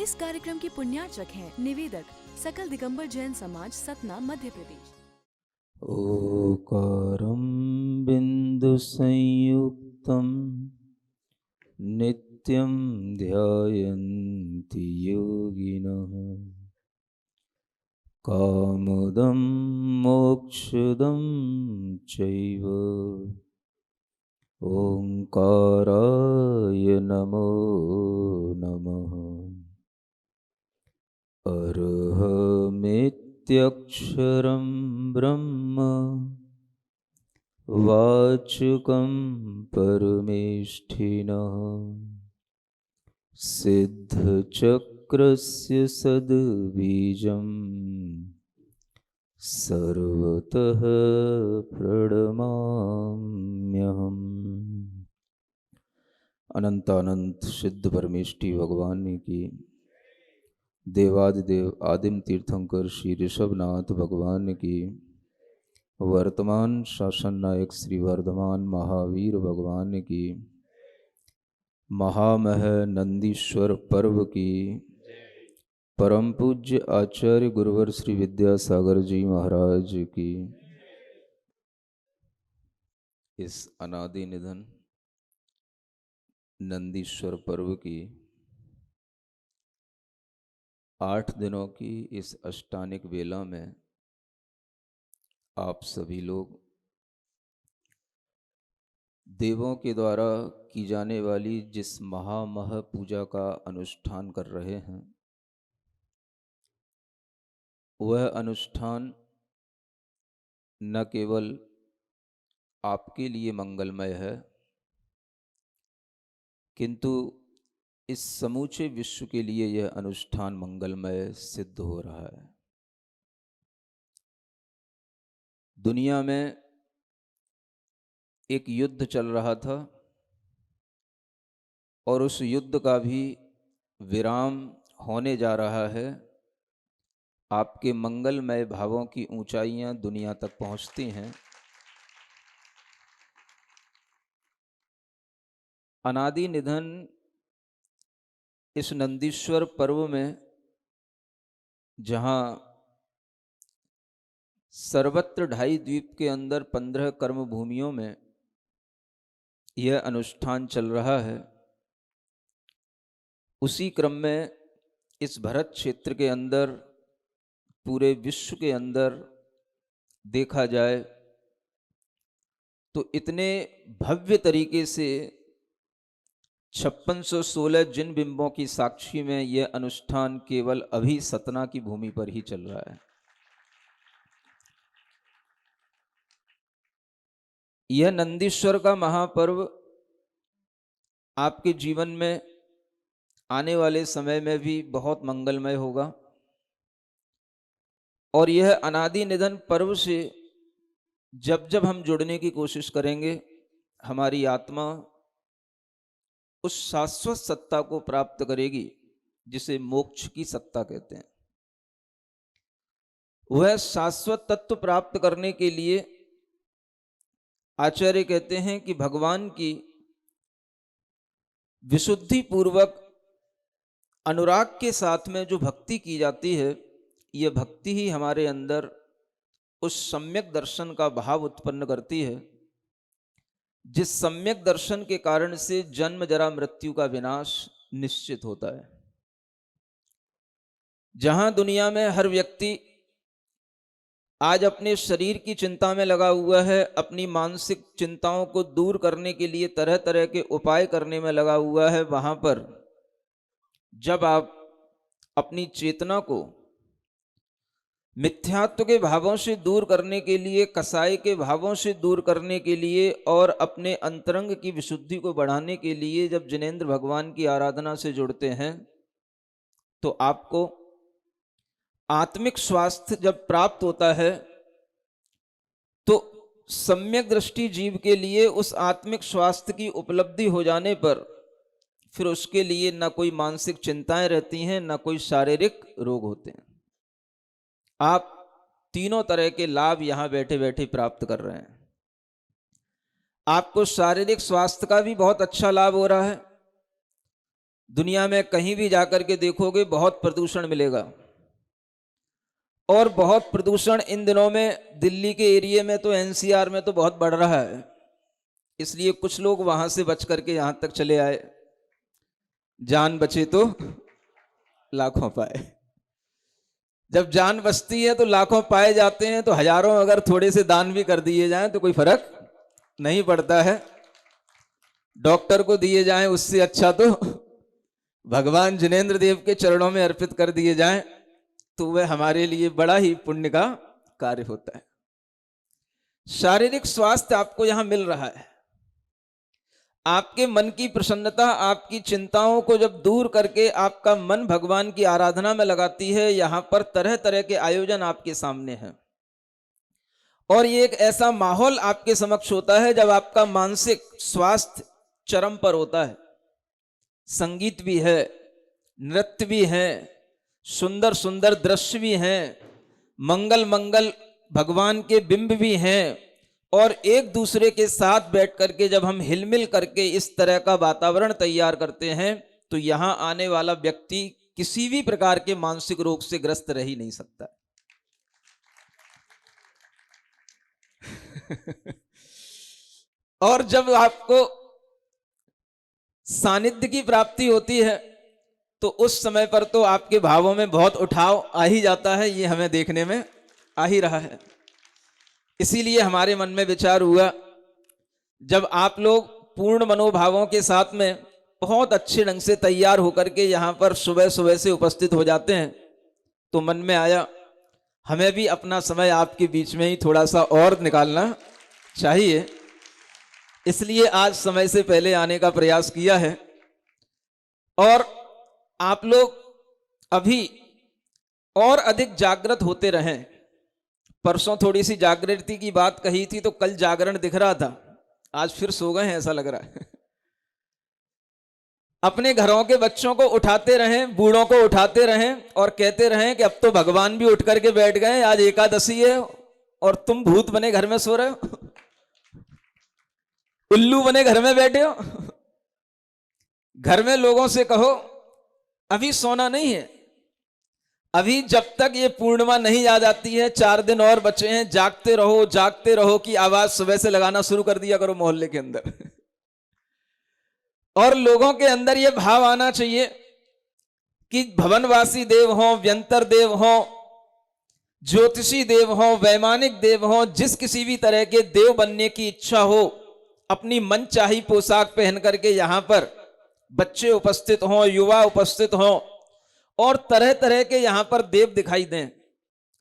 इस कार्यक्रम के पुण्यार्चक हैं निवेदक सकल दिगंबर जैन समाज सतना मध्य प्रदेश। ओकारं बिन्दुसंयुक्तं नित्यं ध्यायन्ति योगिनः कामदं मोक्षदं चैव ओंकाराय नमो नमः। अर्हमेत्यक्षरं ब्रह्म वाचकं परमेष्ठिनः सिद्धचक्रस्य सद्बीजं सर्वतः प्रणमाम्यहम्। अनंतानंत सिद्ध परमेष्ठी भगवान की, देवादिदेव आदिम तीर्थंकर श्री ऋषभनाथ भगवान की, वर्तमान शासन नायक श्री वर्धमान महावीर भगवान की, महामह नंदीश्वर पर्व की, परम पूज्य आचार्य गुरुवर श्री विद्यासागर जी महाराज की, इस अनादि निधन नंदीश्वर पर्व की 8 दिनों की इस अष्टानिक वेला में आप सभी लोग देवों के द्वारा की जाने वाली जिस महामह पूजा का अनुष्ठान कर रहे हैं, वह अनुष्ठान न केवल आपके लिए मंगलमय है, किंतु इस समूचे विश्व के लिए यह अनुष्ठान मंगलमय सिद्ध हो रहा है। दुनिया में एक युद्ध चल रहा था और उस युद्ध का भी विराम होने जा रहा है। आपके मंगलमय भावों की ऊंचाइयां दुनिया तक पहुंचती हैं। अनादि निधन इस नंदीश्वर पर्व में, जहां सर्वत्र 2.5 द्वीप के अंदर 15 कर्म भूमियों में यह अनुष्ठान चल रहा है, उसी क्रम में इस भरत क्षेत्र के अंदर, पूरे विश्व के अंदर देखा जाए तो इतने भव्य तरीके से 5616 जिन बिंबों की साक्षी में यह अनुष्ठान केवल अभी सतना की भूमि पर ही चल रहा है। यह नंदीश्वर का महापर्व आपके जीवन में आने वाले समय में भी बहुत मंगलमय होगा। और यह अनादि निधन पर्व से जब जब हम जुड़ने की कोशिश करेंगे, हमारी आत्मा उस शाश्वत सत्ता को प्राप्त करेगी जिसे मोक्ष की सत्ता कहते हैं। वह शाश्वत तत्व प्राप्त करने के लिए आचार्य कहते हैं कि भगवान की विशुद्धि पूर्वक अनुराग के साथ में जो भक्ति की जाती है, यह भक्ति ही हमारे अंदर उस सम्यक दर्शन का भाव उत्पन्न करती है, जिस सम्यक दर्शन के कारण से जन्म जरा मृत्यु का विनाश निश्चित होता है। जहां दुनिया में हर व्यक्ति आज अपने शरीर की चिंता में लगा हुआ है, अपनी मानसिक चिंताओं को दूर करने के लिए तरह तरह के उपाय करने में लगा हुआ है, वहां पर जब आप अपनी चेतना को मिथ्यात्व के भावों से दूर करने के लिए, कसाई के भावों से दूर करने के लिए और अपने अंतरंग की विशुद्धि को बढ़ाने के लिए जब जिनेंद्र भगवान की आराधना से जुड़ते हैं, तो आपको आत्मिक स्वास्थ्य जब प्राप्त होता है, तो सम्यक दृष्टि जीव के लिए उस आत्मिक स्वास्थ्य की उपलब्धि हो जाने पर फिर उसके लिए न कोई मानसिक चिंताएं रहती हैं, न कोई शारीरिक रोग होते हैं। आप तीनों तरह के लाभ यहां बैठे बैठे प्राप्त कर रहे हैं। आपको शारीरिक स्वास्थ्य का भी बहुत अच्छा लाभ हो रहा है। दुनिया में कहीं भी जाकर के देखोगे बहुत प्रदूषण मिलेगा। और बहुत प्रदूषण इन दिनों में दिल्ली के एरिया में तो एनसीआर में तो बहुत बढ़ रहा है, इसलिए कुछ लोग वहां से बच करके यहां तक चले आए। जान बचे तो लाखों पाए। जब जान बचती है तो लाखों पाए जाते हैं, तो हजारों अगर थोड़े से दान भी कर दिए जाएं तो कोई फर्क नहीं पड़ता है। डॉक्टर को दिए जाएं उससे अच्छा तो भगवान जिनेंद्र देव के चरणों में अर्पित कर दिए जाएं तो वह हमारे लिए बड़ा ही पुण्य का कार्य होता है। शारीरिक स्वास्थ्य आपको यहां मिल रहा है। आपके मन की प्रसन्नता, आपकी चिंताओं को जब दूर करके आपका मन भगवान की आराधना में लगाती है, यहां पर तरह तरह के आयोजन आपके सामने हैं। और ये एक ऐसा माहौल आपके समक्ष होता है जब आपका मानसिक स्वास्थ्य चरम पर होता है। संगीत भी है, नृत्य भी है, सुंदर सुंदर दृश्य भी हैं, मंगल मंगल भगवान के बिंब भी हैं, और एक दूसरे के साथ बैठ करके जब हम हिलमिल करके इस तरह का वातावरण तैयार करते हैं तो यहां आने वाला व्यक्ति किसी भी प्रकार के मानसिक रोग से ग्रस्त रह ही नहीं सकता। और जब आपको सानिध्य की प्राप्ति होती है तो उस समय पर तो आपके भावों में बहुत उठाव आ ही जाता है। ये हमें देखने में आ ही रहा है। इसीलिए हमारे मन में विचार हुआ, जब आप लोग पूर्ण मनोभावों के साथ में बहुत अच्छे ढंग से तैयार होकर के यहाँ पर सुबह सुबह से उपस्थित हो जाते हैं, तो मन में आया हमें भी अपना समय आपके बीच में ही थोड़ा सा और निकालना चाहिए। इसलिए आज समय से पहले आने का प्रयास किया है। और आप लोग अभी और अधिक जागृत होते रहें। परसों थोड़ी सी जागृति की बात कही थी तो कल जागरण दिख रहा था, आज फिर सो गए हैं ऐसा लग रहा है। अपने घरों के बच्चों को उठाते रहें, बूढ़ों को उठाते रहें और कहते रहें कि अब तो भगवान भी उठ करके बैठ गए, आज एकादशी है और तुम भूत बने घर में सो रहे हो, उल्लू बने घर में बैठे हो। घर में लोगों से कहो अभी सोना नहीं है, अभी जब तक ये पूर्णिमा नहीं आ जाती है 4 दिन और बचे हैं, जागते रहो की आवाज सुबह से लगाना शुरू कर दिया करो मोहल्ले के अंदर। और लोगों के अंदर ये भाव आना चाहिए कि भवनवासी देव हो, व्यंतर देव हो, ज्योतिषी देव हो, वैमानिक देव हो, जिस किसी भी तरह के देव बनने की इच्छा हो, अपनी मनचाही पोशाक पहन करके यहां पर बच्चे उपस्थित हों, युवा उपस्थित हों और तरह तरह के यहां पर देव दिखाई दें।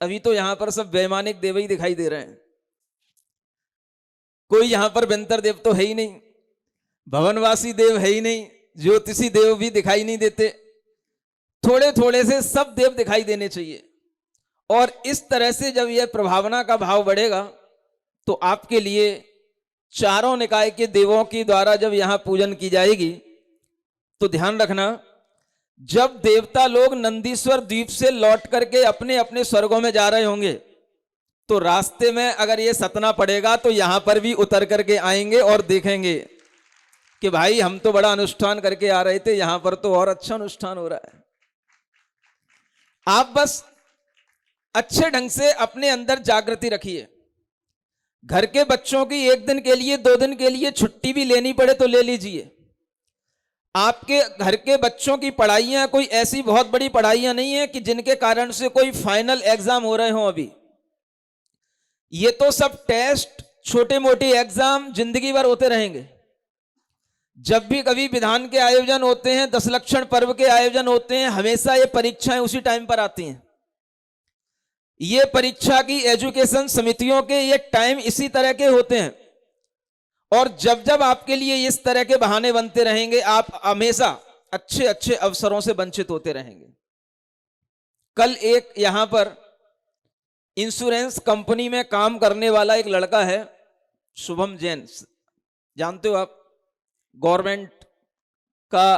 अभी तो यहां पर सब वैमानिक देव ही दिखाई दे रहे हैं, कोई यहां पर व्यंतर देव तो है ही नहीं, भवनवासी देव है ही नहीं, ज्योतिषी देव भी दिखाई नहीं देते। थोड़े थोड़े से सब देव दिखाई देने चाहिए। और इस तरह से जब यह प्रभावना का भाव बढ़ेगा तो आपके लिए चारों निकाय के देवों के द्वारा जब यहां पूजन की जाएगी तो ध्यान रखना, जब देवता लोग नंदीश्वर द्वीप से लौट करके अपने अपने स्वर्गों में जा रहे होंगे तो रास्ते में अगर ये सतना पड़ेगा तो यहां पर भी उतर करके आएंगे और देखेंगे कि भाई हम तो बड़ा अनुष्ठान करके आ रहे थे, यहां पर तो और अच्छा अनुष्ठान हो रहा है। आप बस अच्छे ढंग से अपने अंदर जागृति रखिए। घर के बच्चों की 1 दिन के लिए 2 दिन के लिए छुट्टी भी लेनी पड़े तो ले लीजिए। आपके घर के बच्चों की पढ़ाइयां कोई ऐसी बहुत बड़ी पढ़ाइयां नहीं है कि जिनके कारण से कोई फाइनल एग्जाम हो रहे हो। अभी ये तो सब टेस्ट, छोटे मोटे एग्जाम जिंदगी भर होते रहेंगे। जब भी कभी विधान के आयोजन होते हैं, 10 लक्षण पर्व के आयोजन होते हैं, हमेशा ये परीक्षाएं उसी टाइम पर आती हैं। ये परीक्षा की एजुकेशन समितियों के ये टाइम इसी तरह के होते हैं। और जब जब आपके लिए इस तरह के बहाने बनते रहेंगे, आप हमेशा अच्छे अच्छे अवसरों से वंचित होते रहेंगे। कल एक यहां पर इंश्योरेंस कंपनी में काम करने वाला एक लड़का है, शुभम जैन, जानते हो आप, गवर्नमेंट का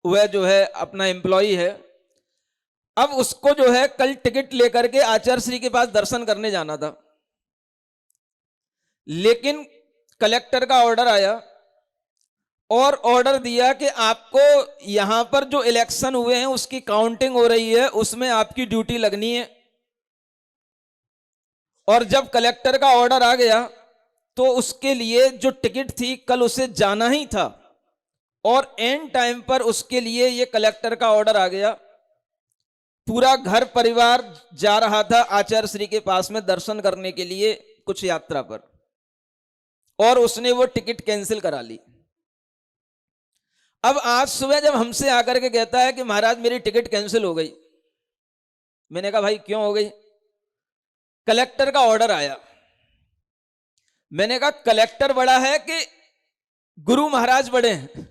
वह जो है अपना एम्प्लॉई है। अब उसको जो है कल टिकट लेकर के आचार्य श्री के पास दर्शन करने जाना था, लेकिन कलेक्टर का ऑर्डर आया और ऑर्डर दिया कि आपको यहां पर जो इलेक्शन हुए हैं उसकी काउंटिंग हो रही है, उसमें आपकी ड्यूटी लगनी है। और जब कलेक्टर का ऑर्डर आ गया तो उसके लिए जो टिकट थी कल उसे जाना ही था, और एंड टाइम पर उसके लिए ये कलेक्टर का ऑर्डर आ गया। पूरा घर परिवार जा रहा था आचार्य श्री के पास में दर्शन करने के लिए कुछ यात्रा पर, और उसने वो टिकट कैंसिल करा ली। अब आज सुबह जब हमसे आकर के कहता है कि महाराज मेरी टिकट कैंसिल हो गई, मैंने कहा भाई क्यों हो गई? कलेक्टर का ऑर्डर आया। मैंने कहा कलेक्टर बड़ा है कि गुरु महाराज बड़े हैं?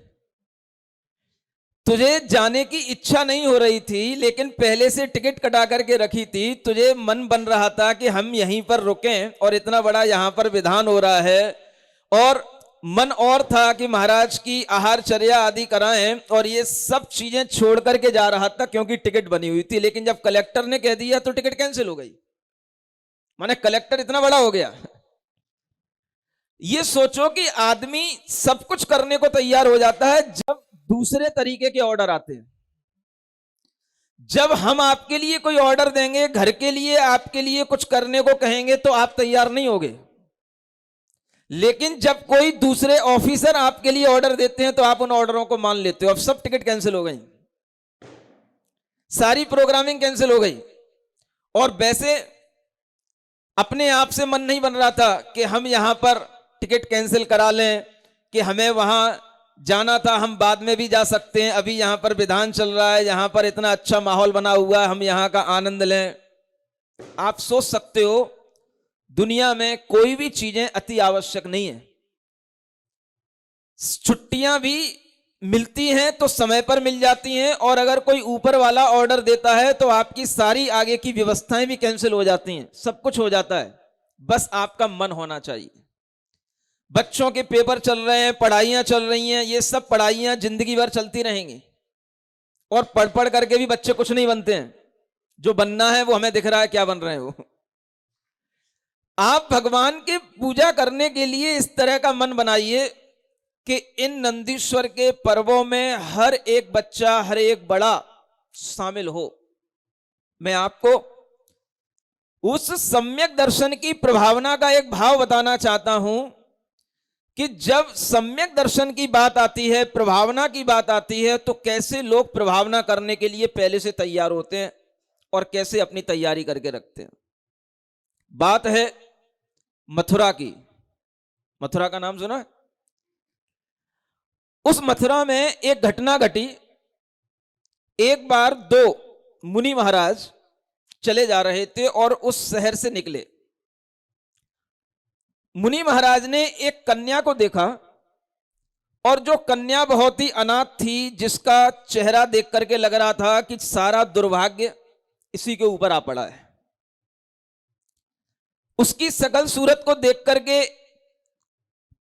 तुझे जाने की इच्छा नहीं हो रही थी, लेकिन पहले से टिकट कटा करके रखी थी, तुझे मन बन रहा था कि हम यहीं पर रुकें, और इतना बड़ा यहां पर विधान हो रहा है, और मन और था कि महाराज की आहारचर्या आदि कराएं, और ये सब चीजें छोड़ करके जा रहा था क्योंकि टिकट बनी हुई थी। लेकिन जब कलेक्टर ने कह दिया तो टिकट कैंसिल हो गई। माने कलेक्टर इतना बड़ा हो गया। ये सोचो कि आदमी सब कुछ करने को तैयार हो जाता है जब दूसरे तरीके के ऑर्डर आते हैं। जब हम आपके लिए कोई ऑर्डर देंगे, घर के लिए आपके लिए कुछ करने को कहेंगे, तो आप तैयार नहीं होगे। लेकिन जब कोई दूसरे ऑफिसर आपके लिए ऑर्डर देते हैं तो आप उन ऑर्डरों को मान लेते हो। अब सब टिकट कैंसिल हो गई, सारी प्रोग्रामिंग कैंसिल हो गई, और वैसे अपने आप से मन नहीं बन रहा था कि हम यहां पर टिकट कैंसिल करा लें, कि हमें वहां जाना था, हम बाद में भी जा सकते हैं, अभी यहां पर विधान चल रहा है, यहां पर इतना अच्छा माहौल बना हुआ है, हम यहां का आनंद लें। आप सोच सकते हो दुनिया में कोई भी चीजें अति आवश्यक नहीं है। छुट्टियां भी मिलती हैं तो समय पर मिल जाती हैं, और अगर कोई ऊपर वाला ऑर्डर देता है तो आपकी सारी आगे की व्यवस्थाएं भी कैंसिल हो जाती हैं, सब कुछ हो जाता है। बस आपका मन होना चाहिए। बच्चों के पेपर चल रहे हैं, पढ़ाइयां चल रही हैं, ये सब पढ़ाइयां जिंदगी भर चलती रहेंगी, और पढ़ पढ़ करके भी बच्चे कुछ नहीं बनते हैं। जो बनना है वो हमें दिख रहा है क्या बन रहे हैं वो। आप भगवान के पूजा करने के लिए इस तरह का मन बनाइए कि इन नंदीश्वर के पर्वों में हर एक बच्चा, हर एक बड़ा शामिल हो। मैं आपको उस सम्यक दर्शन की प्रभावना का एक भाव बताना चाहता हूं कि जब सम्यक दर्शन की बात आती है, प्रभावना की बात आती है, तो कैसे लोग प्रभावना करने के लिए पहले से तैयार होते हैं और कैसे अपनी तैयारी करके रखते हैं। बात है मथुरा की। मथुरा का नाम सुना? उस मथुरा में एक घटना घटी। एक बार दो मुनि महाराज चले जा रहे थे और उस शहर से निकले। मुनि महाराज ने एक कन्या को देखा, और जो कन्या बहुत ही अनाथ थी, जिसका चेहरा देख करके लग रहा था कि सारा दुर्भाग्य इसी के ऊपर आ पड़ा है। उसकी सकल सूरत को देख करके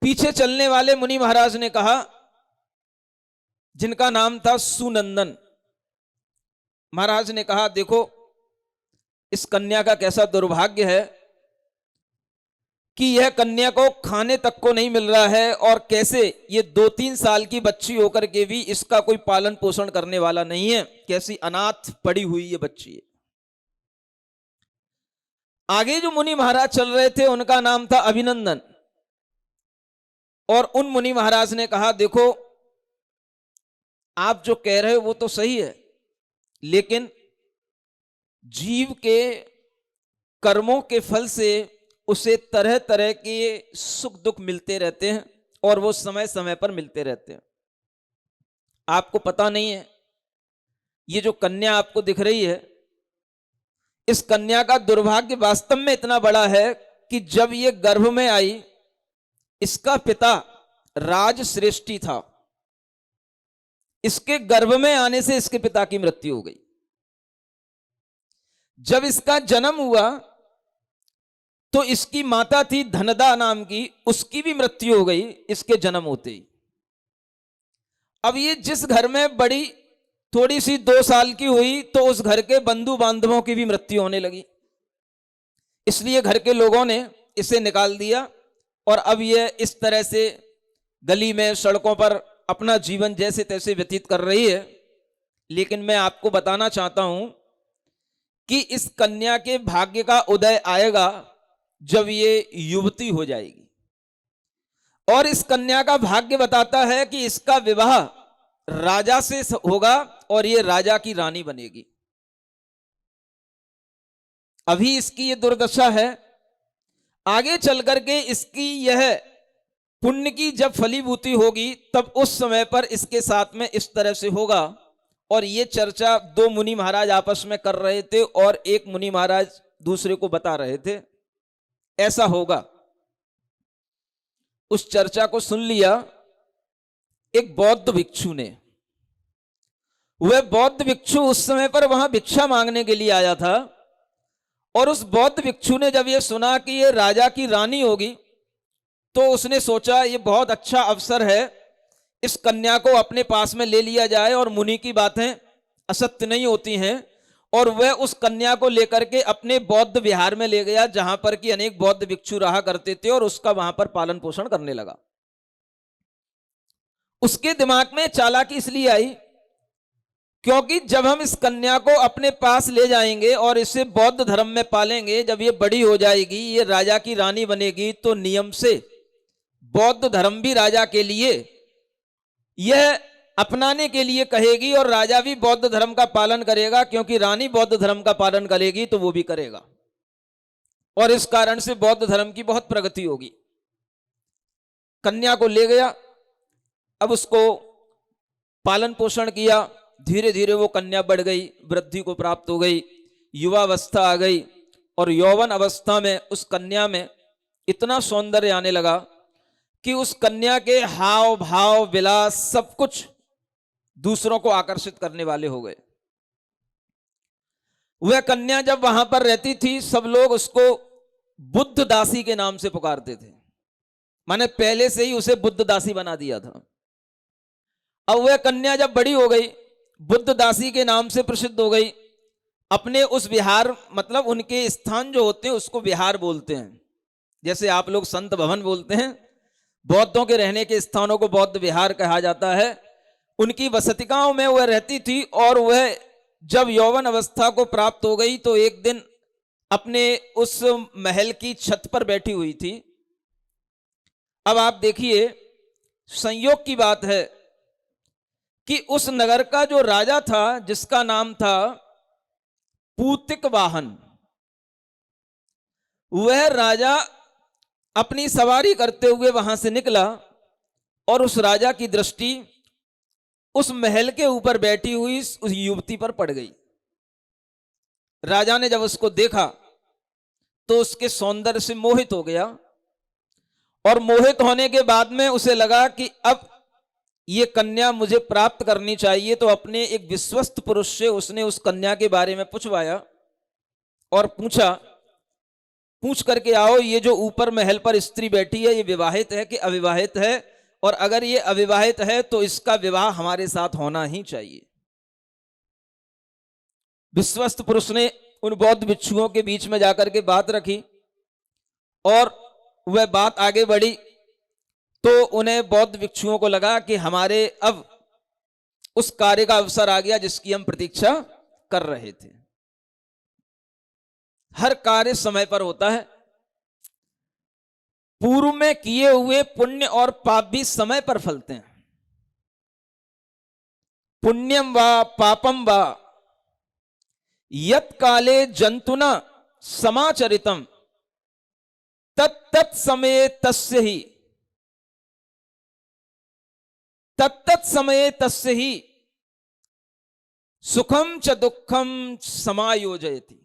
पीछे चलने वाले मुनि महाराज ने कहा, जिनका नाम था सुनंदन, महाराज ने कहा देखो इस कन्या का कैसा दुर्भाग्य है कि यह कन्या को खाने तक को नहीं मिल रहा है, और कैसे ये 2-3 साल की बच्ची होकर के भी इसका कोई पालन पोषण करने वाला नहीं है, कैसी अनाथ पड़ी हुई ये बच्ची है। आगे जो मुनि महाराज चल रहे थे उनका नाम था अभिनंदन, और उन मुनि महाराज ने कहा देखो आप जो कह रहे हो वो तो सही है, लेकिन जीव के कर्मों के फल से उसे तरह तरह के सुख दुख मिलते रहते हैं, और वो समय समय पर मिलते रहते हैं। आपको पता नहीं है, ये जो कन्या आपको दिख रही है, इस कन्या का दुर्भाग्य वास्तव में इतना बड़ा है कि जब ये गर्भ में आई, इसका पिता राजश्रेष्ठी था। इसके गर्भ में आने से इसके पिता की मृत्यु हो गई। जब इसका जन्म हुआ तो इसकी माता थी धनदा नाम की, उसकी भी मृत्यु हो गई इसके जन्म होते ही। अब ये जिस घर में बड़ी थोड़ी सी 2 साल की हुई, तो उस घर के बंधु बांधवों की भी मृत्यु होने लगी। इसलिए घर के लोगों ने इसे निकाल दिया, और अब ये इस तरह से गली में, सड़कों पर अपना जीवन जैसे तैसे व्यतीत कर रही है, लेकिन मैं आपको बताना चाहता हूं कि इस कन्या के भाग्य का उदय आएगा जब ये युवती हो जाएगी। और इस कन्या का भाग्य बताता है कि इसका विवाह राजा से होगा और ये राजा की रानी बनेगी। अभी इसकी ये दुर्दशा है, आगे चल करके इसकी यह पुण्य की जब फलीभूति होगी तब उस समय पर इसके साथ में इस तरह से होगा। और ये चर्चा दो मुनि महाराज आपस में कर रहे थे और एक मुनि महाराज दूसरे को बता रहे थे ऐसा होगा। उस चर्चा को सुन लिया एक बौद्ध भिक्षु ने। वह बौद्ध भिक्षु उस समय पर वहां भिक्षा मांगने के लिए आया था, और उस बौद्ध भिक्षु ने जब यह सुना कि यह राजा की रानी होगी तो उसने सोचा ये बहुत अच्छा अवसर है, इस कन्या को अपने पास में ले लिया जाए और मुनि की बातें असत्य नहीं होती हैं। और वह उस कन्या को लेकर के अपने बौद्ध विहार में ले गया जहां पर कि अनेक बौद्ध भिक्षु रहा करते थे, और उसका वहां पर पालन पोषण करने लगा। उसके दिमाग में चालाकी इसलिए आई क्योंकि जब हम इस कन्या को अपने पास ले जाएंगे और इसे बौद्ध धर्म में पालेंगे, जब ये बड़ी हो जाएगी, ये राजा की रानी बनेगी, तो नियम से बौद्ध धर्म भी राजा के लिए यह अपनाने के लिए कहेगी और राजा भी बौद्ध धर्म का पालन करेगा, क्योंकि रानी बौद्ध धर्म का पालन करेगी तो वो भी करेगा, और इस कारण से बौद्ध धर्म की बहुत प्रगति होगी। कन्या को ले गया, अब उसको पालन पोषण किया, धीरे धीरे वो कन्या बढ़ गई, वृद्धि को प्राप्त हो गई, युवावस्था आ गई, और यौवन अवस्था में उस कन्या में इतना सौंदर्य आने लगा कि उस कन्या के हाव भाव विलास सब कुछ दूसरों को आकर्षित करने वाले हो गए। वह कन्या जब वहां पर रहती थी सब लोग उसको बुद्ध दासी के नाम से पुकारते थे, माने पहले से ही उसे बुद्ध दासी बना दिया था। अब वह कन्या जब बड़ी हो गई, बुद्ध दासी के नाम से प्रसिद्ध हो गई, अपने उस विहार, मतलब उनके स्थान जो होते हैं उसको विहार बोलते हैं, जैसे आप लोग संत भवन बोलते हैं, बौद्धों के रहने के स्थानों को बौद्ध विहार कहा जाता है। उनकी वसतिकाओं में वह रहती थी, और वह जब यौवन अवस्था को प्राप्त हो गई तो एक दिन अपने उस महल की छत पर बैठी हुई थी। अब आप देखिए, संयोग की बात है कि उस नगर का जो राजा था, जिसका नाम था पूतिक वाहन, वह राजा अपनी सवारी करते हुए वहां से निकला, और उस राजा की दृष्टि उस महल के ऊपर बैठी हुई उस युवती पर पड़ गई। राजा ने जब उसको देखा तो उसके सौंदर्य से मोहित हो गया, और मोहित होने के बाद में उसे लगा कि अब ये कन्या मुझे प्राप्त करनी चाहिए। तो अपने एक विश्वस्त पुरुष से उसने उस कन्या के बारे में पूछवाया और पूछ करके आओ, ये जो ऊपर महल पर स्त्री बैठी है ये विवाहित है कि अविवाहित है, और अगर ये अविवाहित है तो इसका विवाह हमारे साथ होना ही चाहिए। विश्वस्त पुरुष ने उन बौद्ध भिक्षुओं के बीच में जाकर के बात रखी, और वह बात आगे बढ़ी तो उन्हें बौद्ध भिक्षुओं को लगा कि हमारे अब उस कार्य का अवसर आ गया जिसकी हम प्रतीक्षा कर रहे थे। हर कार्य समय पर होता है, पूर्व में किए हुए पुण्य और पाप भी समय पर फलते हैं। पुण्यम वा पापम वा यत् काले जंतुना समाचरितम तत्तत् समये तस्य ही तत्तत् समये तस्य ही सुखम च दुखम समायोजयति।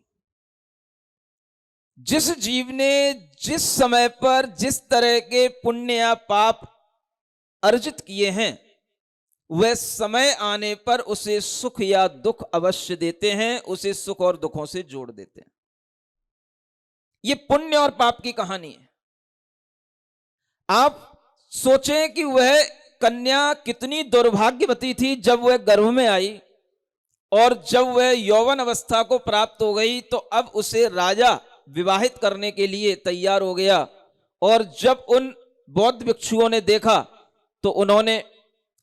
जिस जीव ने जिस समय पर जिस तरह के पुण्य या पाप अर्जित किए हैं, वह समय आने पर उसे सुख या दुख अवश्य देते हैं, उसे सुख और दुखों से जोड़ देते हैं। ये पुण्य और पाप की कहानी है। आप सोचें कि वह कन्या कितनी दुर्भाग्यवती थी जब वह गर्भ में आई, और जब वह यौवन अवस्था को प्राप्त हो गई तो अब उसे राजा विवाहित करने के लिए तैयार हो गया। और जब उन बौद्ध भिक्षुओं ने देखा तो उन्होंने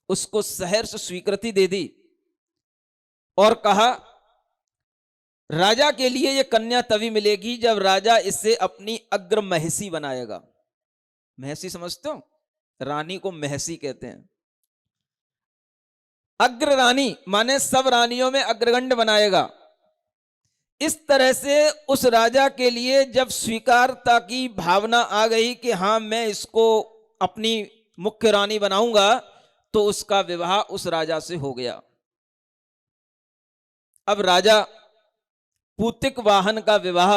उसको सहर्ष स्वीकृति दे दी और कहा राजा के लिए यह कन्या तभी मिलेगी जब राजा इसे अपनी अग्र महसी बनाएगा। महसी समझते हो? रानी को महसी कहते हैं। अग्र रानी माने सब रानियों में अग्रगण्य बनाएगा। इस तरह से उस राजा के लिए जब स्वीकारता की भावना आ गई कि हां मैं इसको अपनी मुख्य रानी बनाऊंगा, तो उसका विवाह उस राजा से हो गया। अब राजा पूतिक वाहन का विवाह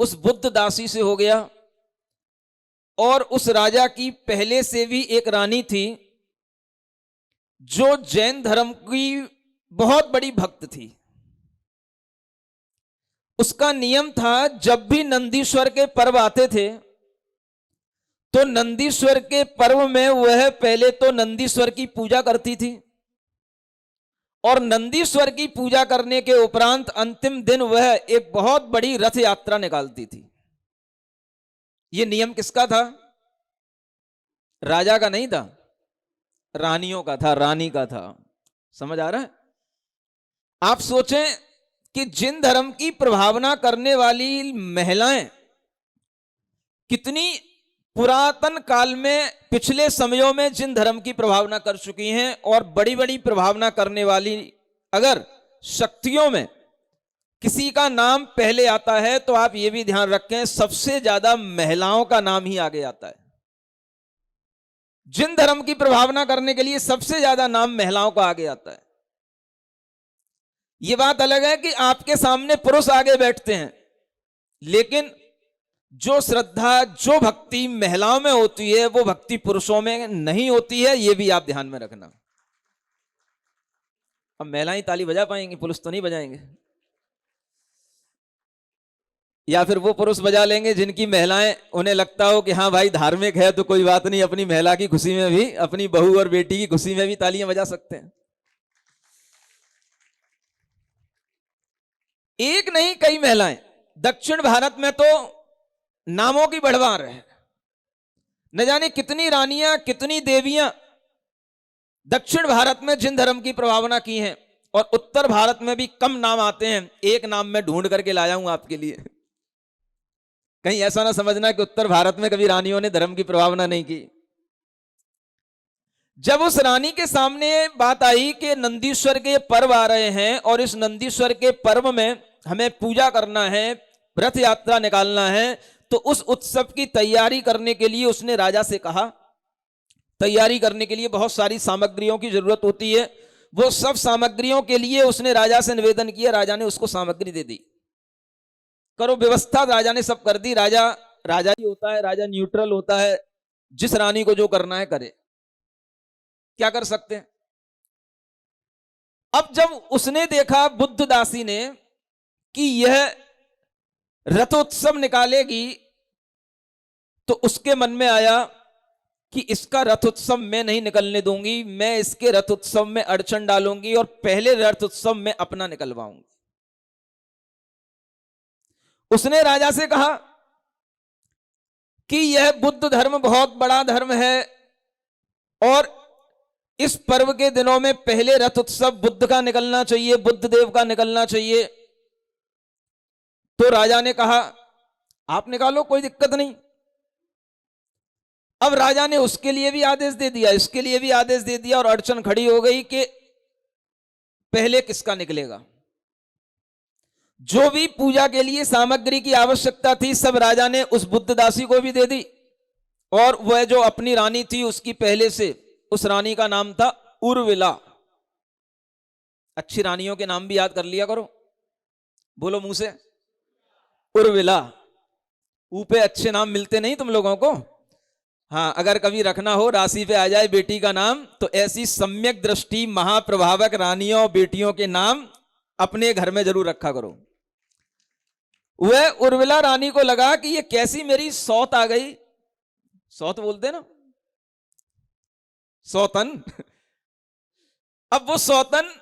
उस बुद्ध दासी से हो गया और उस राजा की पहले से भी एक रानी थी जो जैन धर्म की बहुत बड़ी भक्त थी। उसका नियम था जब भी नंदीश्वर के पर्व आते थे तो नंदीश्वर के पर्व में वह पहले तो नंदीश्वर की पूजा करती थी और नंदीश्वर की पूजा करने के उपरांत अंतिम दिन वह एक बहुत बड़ी रथ यात्रा निकालती थी। यह नियम किसका था? राजा का नहीं था, रानियों का था, रानी का था। समझ आ रहा है? आप सोचें कि जिन धर्म की प्रभावना करने वाली महिलाएं कितनी पुरातन काल में पिछले समयों में जिन धर्म की प्रभावना कर चुकी हैं, और बड़ी बड़ी प्रभावना करने वाली अगर शक्तियों में किसी का नाम पहले आता है तो आप यह भी ध्यान रखें सबसे ज्यादा महिलाओं का नाम ही आगे आता है। जिन धर्म की प्रभावना करने के लिए सबसे ज्यादा नाम महिलाओं का आगे आता है। यह बात अलग है कि आपके सामने पुरुष आगे बैठते हैं, लेकिन जो श्रद्धा जो भक्ति महिलाओं में होती है वो भक्ति पुरुषों में नहीं होती है। यह भी आप ध्यान में रखना। अब महिलाएं ताली बजा पाएंगी, पुरुष तो नहीं बजाएंगे। या फिर वो पुरुष बजा लेंगे जिनकी महिलाएं उन्हें लगता हो कि हाँ भाई धार्मिक है तो कोई बात नहीं, अपनी महिला की खुशी में भी, अपनी बहू और बेटी की खुशी में भी तालियां बजा सकते हैं। एक नहीं कई महिलाएं दक्षिण भारत में तो नामों की बढ़वार है। न जाने कितनी रानियां कितनी देवियां दक्षिण भारत में जिन धर्म की प्रभावना की हैं, और उत्तर भारत में भी कम नाम आते हैं। एक नाम मैं ढूंढ करके लाया हूं आपके लिए, कहीं ऐसा ना समझना कि उत्तर भारत में कभी रानियों ने धर्म की प्रभावना नहीं की। जब उस रानी के सामने बात आई कि नंदीश्वर के पर्व आ रहे हैं और इस नंदीश्वर के पर्व में हमें पूजा करना है, रथ यात्रा निकालना है, तो उस उत्सव की तैयारी करने के लिए उसने राजा से कहा। तैयारी करने के लिए बहुत सारी सामग्रियों की जरूरत होती है। वो सब सामग्रियों के लिए उसने राजा से निवेदन किया। राजा ने उसको सामग्री दे दी, करो व्यवस्था। राजा ने सब कर दी। राजा राजा ही होता है, राजा न्यूट्रल होता है, जिस रानी को जो करना है करे। क्या कर सकते हैं? अब जब उसने देखा बुद्ध दासी ने कि यह रथोत्सव निकालेगी, तो उसके मन में आया कि इसका रथोत्सव मैं नहीं निकलने दूंगी, मैं इसके रथोत्सव में अड़चन डालूंगी और पहले रथोत्सव में अपना निकलवाऊंगी। उसने राजा से कहा कि यह बुद्ध धर्म बहुत बड़ा धर्म है और इस पर्व के दिनों में पहले रथ उत्सव बुद्ध का निकलना चाहिए, बुद्ध देव का निकलना चाहिए। तो राजा ने कहा आप निकालो, कोई दिक्कत नहीं। अब राजा ने उसके लिए भी आदेश दे दिया, इसके लिए भी आदेश दे दिया, और अड़चन खड़ी हो गई कि पहले किसका निकलेगा। जो भी पूजा के लिए सामग्री की आवश्यकता थी सब राजा ने उस बुद्ध दासी को भी दे दी, और वह जो अपनी रानी थी उसकी पहले से, उस रानी का नाम था उर्विला। अच्छी रानियों के नाम भी याद कर लिया करो, बोलो मुंह से, उर्विला। ऊपे अच्छे नाम मिलते नहीं तुम लोगों को। हाँ, अगर कभी रखना हो, राशि पे आ जाए बेटी का नाम, तो ऐसी सम्यक दृष्टि महाप्रभावक रानियों बेटियों के नाम अपने घर में जरूर रखा करो। वह उर्विला रानी को लगा कि ये कैसी मेरी सौत आ गई। सौत बोलते ना, सौतन। अब वो सौतन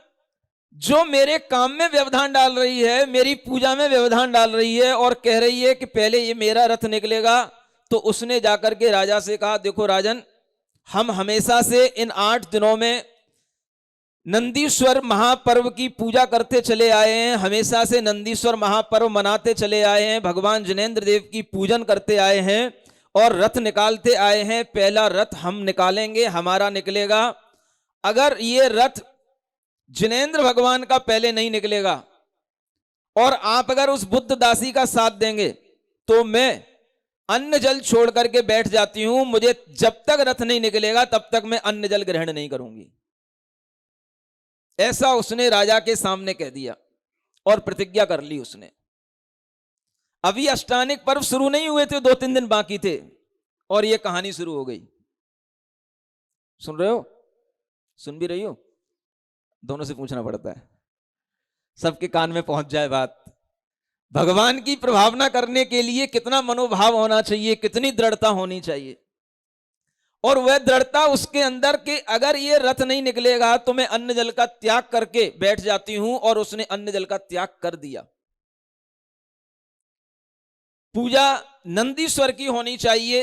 जो मेरे काम में व्यवधान डाल रही है, मेरी पूजा में व्यवधान डाल रही है, और कह रही है कि पहले ये मेरा रथ निकलेगा। तो उसने जाकर के राजा से कहा देखो राजन, हम हमेशा से इन 8 दिनों में नंदीश्वर महापर्व की पूजा करते चले आए हैं, हमेशा से नंदीश्वर महापर्व मनाते चले आए हैं, भगवान जिनेंद्र देव की पूजन करते आए हैं और रथ निकालते आए हैं। पहला रथ हम निकालेंगे, हमारा निकलेगा। अगर ये रथ जिनेंद्र भगवान का पहले नहीं निकलेगा और आप अगर उस बुद्ध दासी का साथ देंगे तो मैं अन्न जल छोड़ करके बैठ जाती हूं। मुझे जब तक रथ नहीं निकलेगा तब तक मैं अन्न जल ग्रहण नहीं करूंगी। ऐसा उसने राजा के सामने कह दिया और प्रतिज्ञा कर ली उसने। अभी अष्टानिक पर्व शुरू नहीं हुए थे, 2-3 दिन बाकी थे और यह कहानी शुरू हो गई। सुन रहे हो? सुन भी रही हो? दोनों से पूछना पड़ता है, सबके कान में पहुंच जाए बात। भगवान की प्रभावना करने के लिए कितना मनोभाव होना चाहिए, कितनी दृढ़ता होनी चाहिए। और वह दृढ़ता उसके अंदर कि अगर ये रथ नहीं निकलेगा तो मैं अन्न जल का त्याग करके बैठ जाती हूं, और उसने अन्न जल का त्याग कर दिया। पूजा नंदीश्वर की होनी चाहिए,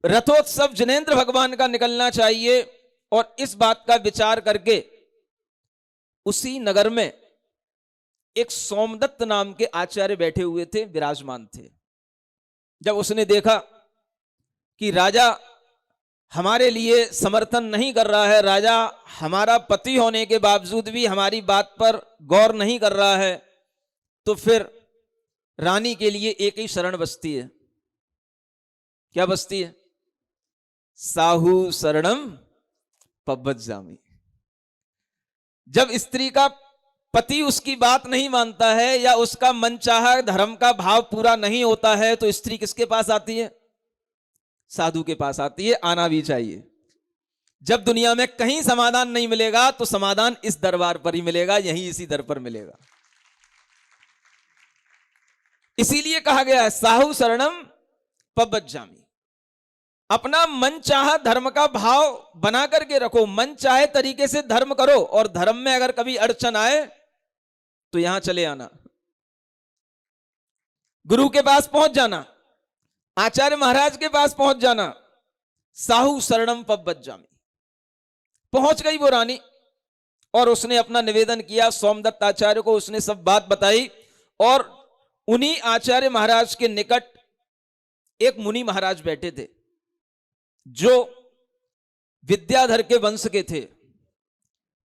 रथोत्सव जिनेंद्र भगवान का निकलना चाहिए। और इस बात का विचार करके उसी नगर में एक सोमदत्त नाम के आचार्य बैठे हुए थे, विराजमान थे। जब उसने देखा कि राजा हमारे लिए समर्थन नहीं कर रहा है, राजा हमारा पति होने के बावजूद भी हमारी बात पर गौर नहीं कर रहा है, तो फिर रानी के लिए एक ही शरण बसती है। क्या बसती है? साहू शरणम पब्बज्जामि। जब स्त्री का पति उसकी बात नहीं मानता है या उसका मनचाहा धर्म का भाव पूरा नहीं होता है तो स्त्री किसके पास आती है? साधु के पास आती है। आना भी चाहिए। जब दुनिया में कहीं समाधान नहीं मिलेगा तो समाधान इस दरबार पर ही मिलेगा, यहीं इसी दर पर मिलेगा। इसीलिए कहा गया है साहु शरणम पब्बज्जामि। अपना मन चाहा धर्म का भाव बना करके रखो, मन चाहे तरीके से धर्म करो, और धर्म में अगर कभी अड़चन आए तो यहां चले आना, गुरु के पास पहुंच जाना, आचार्य महाराज के पास पहुंच जाना। साहु शरणम पब्बज्जामि। पहुंच गई वो रानी और उसने अपना निवेदन किया सोमदत्त आचार्य को। उसने सब बात बताई और उन्हीं आचार्य महाराज के निकट एक मुनि महाराज बैठे थे जो विद्याधर के वंश के थे,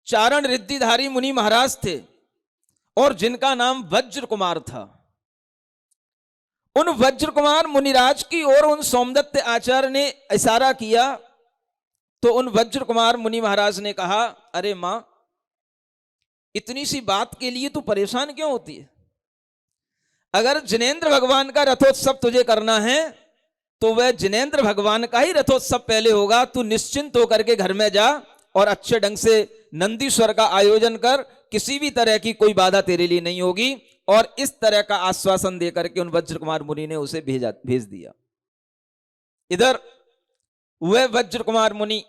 चारण रिद्धिधारी मुनि महाराज थे और जिनका नाम वज्र कुमार था। उन वज्र कुमार मुनिराज की ओर उन सोमदत्त आचार्य ने इशारा किया तो उन वज्र कुमार मुनि महाराज ने कहा, अरे मां, इतनी सी बात के लिए तू परेशान क्यों होती है? अगर जिनेंद्र भगवान का रथोत्सव तुझे करना है तो वह जिनेंद्र भगवान का ही रथोत्सव पहले होगा। तू निश्चिंत होकर के घर में जा और अच्छे ढंग से नंदीश्वर का आयोजन कर, किसी भी तरह की कोई बाधा तेरे लिए नहीं होगी। और इस तरह का आश्वासन देकर के उन वज्र कुमार मुनि ने उसे भेज दिया। इधर वह वज्र कुमार मुनि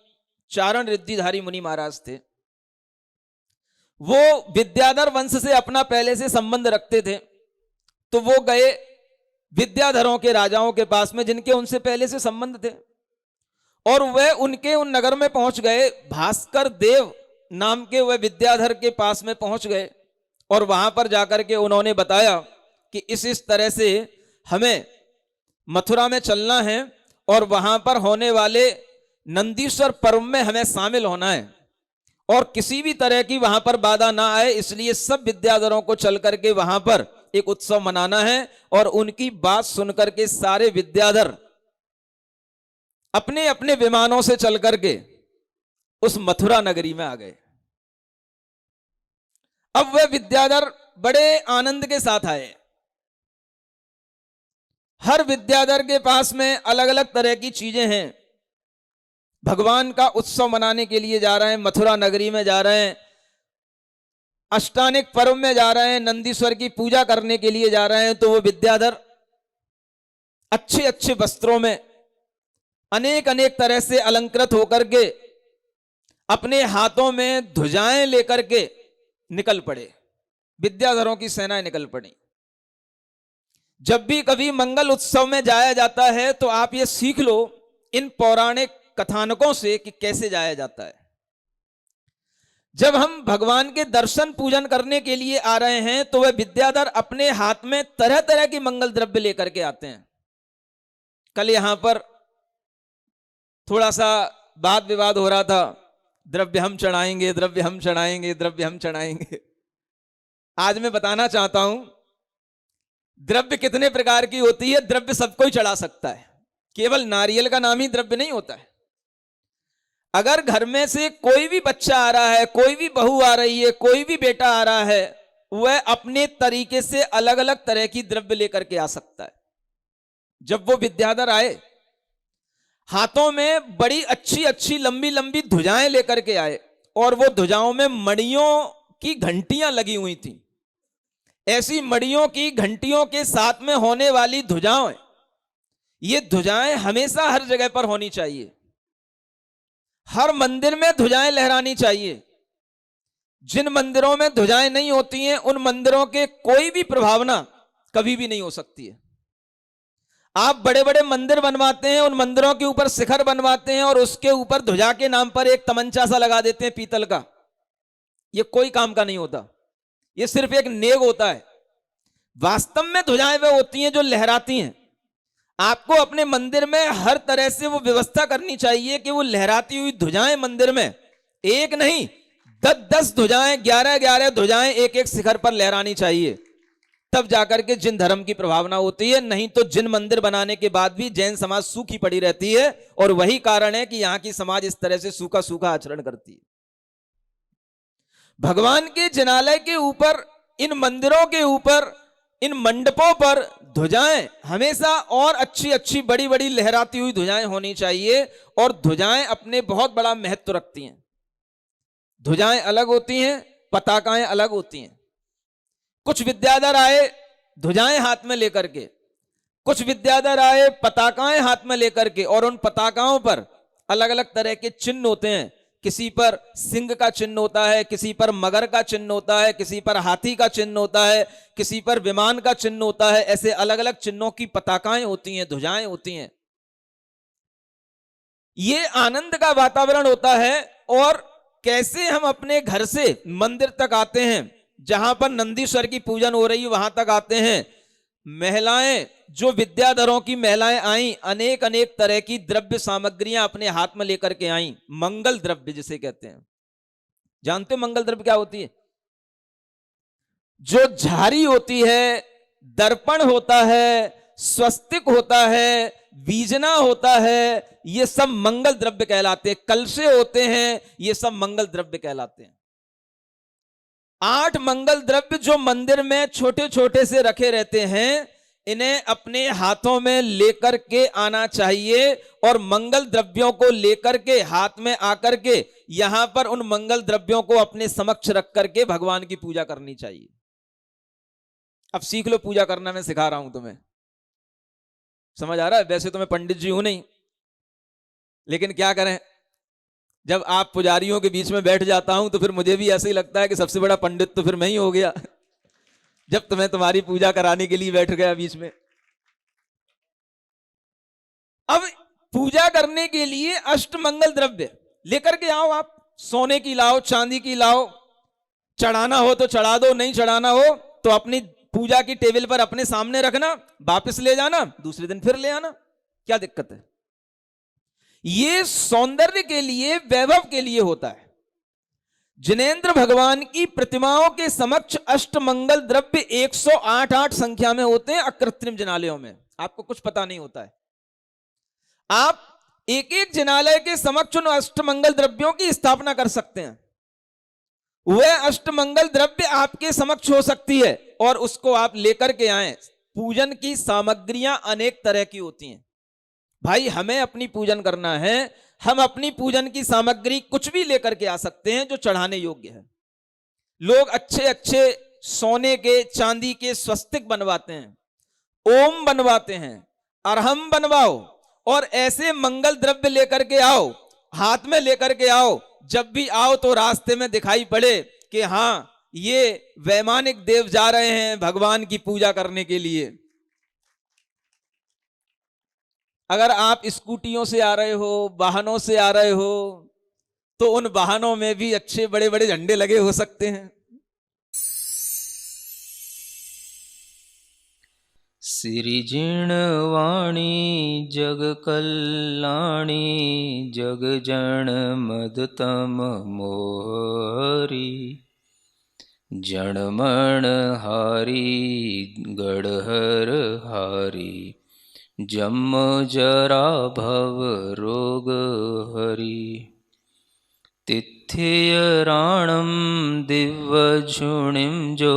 चारण रिद्धिधारी मुनि महाराज थे। वो विद्याधर वंश से अपना पहले से संबंध रखते थे, तो वो गए विद्याधरों के राजाओं के पास में जिनके उनसे पहले से संबंध थे, और वह उनके उन नगर में पहुंच गए। भास्कर देव नाम के वह विद्याधर के पास में पहुंच गए और वहां पर जाकर के उन्होंने बताया कि इस तरह से हमें मथुरा में चलना है और वहां पर होने वाले नंदीश्वर पर्व में हमें शामिल होना है और किसी भी तरह की वहां पर बाधा ना आए, इसलिए सब विद्याधरों को चल करके वहां पर एक उत्सव मनाना है। और उनकी बात सुनकर के सारे विद्याधर अपने अपने विमानों से चल करके उस मथुरा नगरी में आ गए। अब वह विद्याधर बड़े आनंद के साथ आए। हर विद्याधर के पास में अलग अलग तरह की चीजें हैं। भगवान का उत्सव मनाने के लिए जा रहे हैं, मथुरा नगरी में जा रहे हैं, अष्टानिक पर्व में जा रहे हैं, नंदीश्वर की पूजा करने के लिए जा रहे हैं। तो वो विद्याधर अच्छे अच्छे वस्त्रों में अनेक अनेक तरह से अलंकृत होकर के अपने हाथों में ध्वजाएं लेकर के निकल पड़े। विद्याधरों की सेनाएं निकल पड़ी। जब भी कभी मंगल उत्सव में जाया जाता है तो आप ये सीख लो, इन पौराणिक कथानकों से कि कैसे जाया जाता है। जब हम भगवान के दर्शन पूजन करने के लिए आ रहे हैं तो वह विद्याधर अपने हाथ में तरह तरह के मंगल द्रव्य लेकर के आते हैं। कल यहां पर थोड़ा सा वाद विवाद हो रहा था, द्रव्य हम चढ़ाएंगे, द्रव्य हम चढ़ाएंगे, द्रव्य हम चढ़ाएंगे। आज मैं बताना चाहता हूं द्रव्य कितने प्रकार की होती है। द्रव्य सबको ही चढ़ा सकता है, केवल नारियल का नाम ही द्रव्य नहीं होता है। अगर घर में से कोई भी बच्चा आ रहा है, कोई भी बहू आ रही है, कोई भी बेटा आ रहा है, वह अपने तरीके से अलग अलग तरह की द्रव्य लेकर के आ सकता है। जब वो विद्याधर आए, हाथों में बड़ी अच्छी अच्छी लंबी लंबी ध्वजाएं लेकर के आए और वो ध्वजाओं में मणियों की घंटियां लगी हुई थी। ऐसी मणियों की घंटियों के साथ में होने वाली ध्वजाएं, ये ध्वजाएं हमेशा हर जगह पर होनी चाहिए। हर मंदिर में ध्वजाएं लहरानी चाहिए। जिन मंदिरों में ध्वजाएं नहीं होती हैं उन मंदिरों के कोई भी प्रभावना कभी भी नहीं हो सकती है। आप बड़े बड़े मंदिर बनवाते हैं, उन मंदिरों के ऊपर शिखर बनवाते हैं और उसके ऊपर ध्वजा के नाम पर एक तमंचा सा लगा देते हैं पीतल का। यह कोई काम का नहीं होता, यह सिर्फ एक नेग होता है। वास्तव में ध्वजाएं वह होती हैं जो लहराती हैं। आपको अपने मंदिर में हर तरह से वो व्यवस्था करनी चाहिए कि वो लहराती हुई ध्वजाएं मंदिर में एक नहीं 10-10 ध्वजाएं, 11-11 ध्वजाएं एक एक शिखर पर लहरानी चाहिए। तब जाकर के जिन धर्म की प्रभावना होती है। नहीं तो जिन मंदिर बनाने के बाद भी जैन समाज सूखी पड़ी रहती है और वही कारण है कि यहां की समाज इस तरह से सूखा सूखा आचरण करती है। भगवान के जिनालय के ऊपर, इन मंदिरों के ऊपर, इन मंडपों पर ध्वजाएं हमेशा और अच्छी अच्छी बड़ी बड़ी लहराती हुई ध्वजाएं होनी चाहिए। और ध्वजाएं अपने बहुत बड़ा महत्व रखती हैं। ध्वजाएं अलग होती हैं, पताकाएं अलग होती हैं। कुछ विद्याधर आए ध्वजाएं हाथ में लेकर के, कुछ विद्याधर आए पताकाएं हाथ में लेकर के, और उन पताकाओं पर अलग अलग तरह के चिन्ह होते हैं। किसी पर सिंह का चिन्ह होता है, किसी पर मगर का चिन्ह होता है, किसी पर हाथी का चिन्ह होता है, किसी पर विमान का चिन्ह होता है। ऐसे अलग अलग चिन्हों की पताकाएं होती हैं, ध्वजाएं होती हैं। ये आनंद का वातावरण होता है। और कैसे हम अपने घर से मंदिर तक आते हैं, जहां पर नंदीश्वर की पूजन हो रही है वहां तक आते हैं। महिलाएं, जो विद्याधरों की महिलाएं आई, अनेक अनेक तरह की द्रव्य सामग्रियां अपने हाथ में लेकर के आई। मंगल द्रव्य जिसे कहते हैं। जानते हो मंगल द्रव्य क्या होती है? जो झारी होती है, दर्पण होता है, स्वस्तिक होता है, बीजना होता है, ये सब मंगल द्रव्य कहलाते हैं। कलशे होते हैं, ये सब मंगल द्रव्य कहलाते हैं। 8 मंगल द्रव्य जो मंदिर में छोटे छोटे से रखे रहते हैं, इन्हें अपने हाथों में लेकर के आना चाहिए। और मंगल द्रव्यों को लेकर के हाथ में आकर के यहां पर उन मंगल द्रव्यों को अपने समक्ष रख करके भगवान की पूजा करनी चाहिए। अब सीख लो पूजा करना, मैं सिखा रहा हूं तुम्हें। समझ आ रहा है? वैसे तो मैं पंडित जी हूं नहीं, लेकिन क्या करें, जब आप पुजारियों के बीच में बैठ जाता हूं तो फिर मुझे भी ऐसे ही लगता है कि सबसे बड़ा पंडित तो फिर मैं ही हो गया जब तुम्हें तुम्हारी पूजा कराने के लिए बैठ गया बीच में। अब पूजा करने के लिए अष्टमंगल द्रव्य लेकर के आओ। आप सोने की लाओ, चांदी की लाओ, चढ़ाना हो तो चढ़ा दो, नहीं चढ़ाना हो तो अपनी पूजा की टेबल पर अपने सामने रखना, वापस ले जाना, दूसरे दिन फिर ले आना, क्या दिक्कत है? ये सौंदर्य के लिए, वैभव के लिए होता है। जिनेंद्र भगवान की प्रतिमाओं के समक्ष अष्टमंगल द्रव्य 108 संख्या में होते हैं अकृत्रिम जिनालयों में। आपको कुछ पता नहीं होता है। आप एक एक जिनालय के समक्ष उन अष्टमंगल द्रव्यों की स्थापना कर सकते हैं। वह अष्टमंगल द्रव्य आपके समक्ष हो सकती है और उसको आप लेकर के आए। पूजन की सामग्रियां अनेक तरह की होती हैं। भाई, हमें अपनी पूजन करना है, हम अपनी पूजन की सामग्री कुछ भी लेकर के आ सकते हैं जो चढ़ाने योग्य है। लोग अच्छे अच्छे सोने के, चांदी के स्वस्तिक बनवाते हैं, ओम बनवाते हैं, अरहम बनवाओ और ऐसे मंगल द्रव्य लेकर के आओ, हाथ में लेकर के आओ। जब भी आओ तो रास्ते में दिखाई पड़े कि हां, ये वैमानिक देव जा रहे हैं भगवान की पूजा करने के लिए। अगर आप स्कूटियों से आ रहे हो, वाहनों से आ रहे हो, तो उन वाहनों में भी अच्छे बड़े बड़े झंडे लगे हो सकते हैं। सिरिजिणवाणी जग कल्याणी जग जन मदतम मोहरी जनमण हारी गढ़हर हारी जम जरा भव रोग हरि तिथिय राणम दिव्यझुणिम जो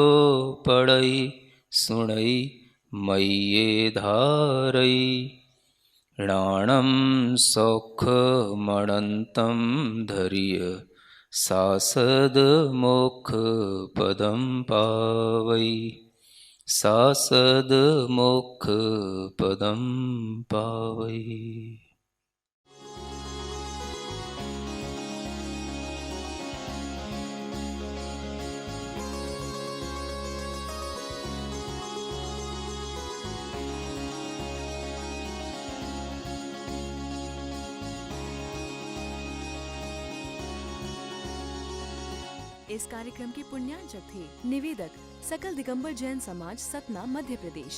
पड़ई सुणई मय्ये धारई राणम सौख मणंतम धरिय सासद मोक्ष पदम पावई सासद मोक्ष पदम पावई। इस कार्यक्रम के पुण्यार्चक थे निवेदक सकल दिगंबर जैन समाज, सतना, मध्य प्रदेश।